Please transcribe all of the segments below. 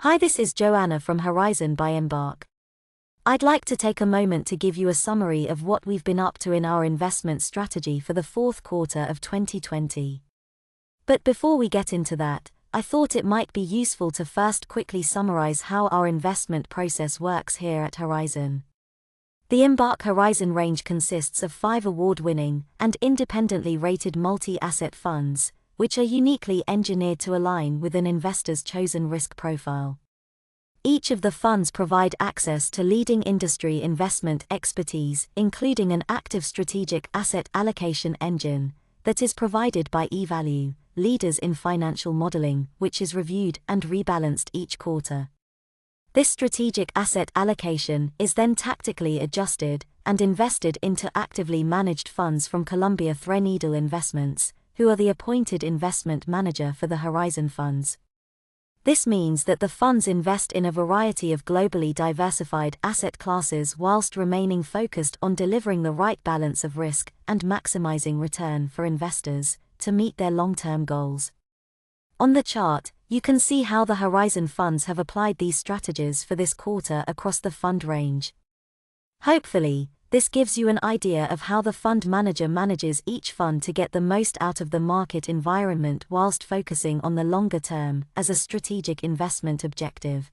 Hi, this is Joanna from Horizon by Embark. I'd like to take a moment to give you a summary of what we've been up to in our investment strategy for the fourth quarter of 2020. But before we get into that, I thought it might be useful to first quickly summarize how our investment process works here at Horizon. The Embark Horizon range consists of 5 award-winning and independently rated multi-asset funds, which are uniquely engineered to align with an investor's chosen risk profile. Each of the funds provide access to leading industry investment expertise, including an active strategic asset allocation engine that is provided by eValue, leaders in financial modeling, which is reviewed and rebalanced each quarter. This strategic asset allocation is then tactically adjusted and invested into actively managed funds from Columbia Threadneedle Investments, who are the appointed investment manager for the Horizon funds. This means that the funds invest in a variety of globally diversified asset classes whilst remaining focused on delivering the right balance of risk and maximizing return for investors to meet their long-term goals. On the chart, you can see how the Horizon funds have applied these strategies for this quarter across the fund range. Hopefully, this gives you an idea of how the fund manager manages each fund to get the most out of the market environment whilst focusing on the longer term as a strategic investment objective.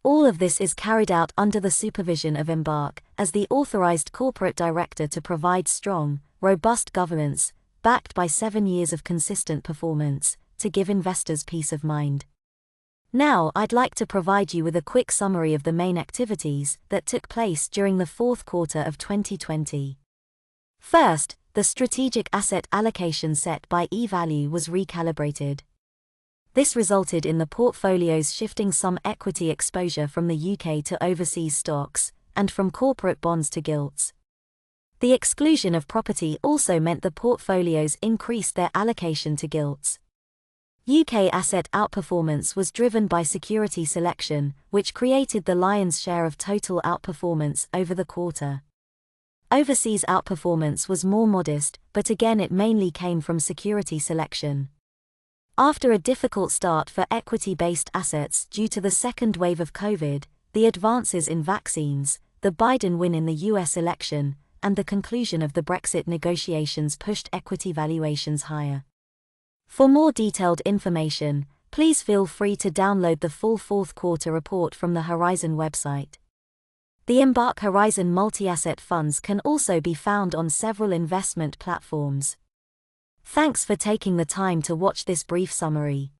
All of this is carried out under the supervision of Embark as the authorized corporate director to provide strong, robust governance, backed by 7 years of consistent performance, to give investors peace of mind. Now I'd like to provide you with a quick summary of the main activities that took place during the fourth quarter of 2020. First, the strategic asset allocation set by eValue was recalibrated. This resulted in the portfolios shifting some equity exposure from the UK to overseas stocks, and from corporate bonds to gilts. The exclusion of property also meant the portfolios increased their allocation to gilts. UK asset outperformance was driven by security selection, which created the lion's share of total outperformance over the quarter. Overseas outperformance was more modest, but again it mainly came from security selection. After a difficult start for equity-based assets due to the second wave of COVID, the advances in vaccines, the Biden win in the US election, and the conclusion of the Brexit negotiations pushed equity valuations higher. For more detailed information, please feel free to download the full fourth quarter report from the Horizon website. The Embark Horizon multi-asset funds can also be found on several investment platforms. Thanks for taking the time to watch this brief summary.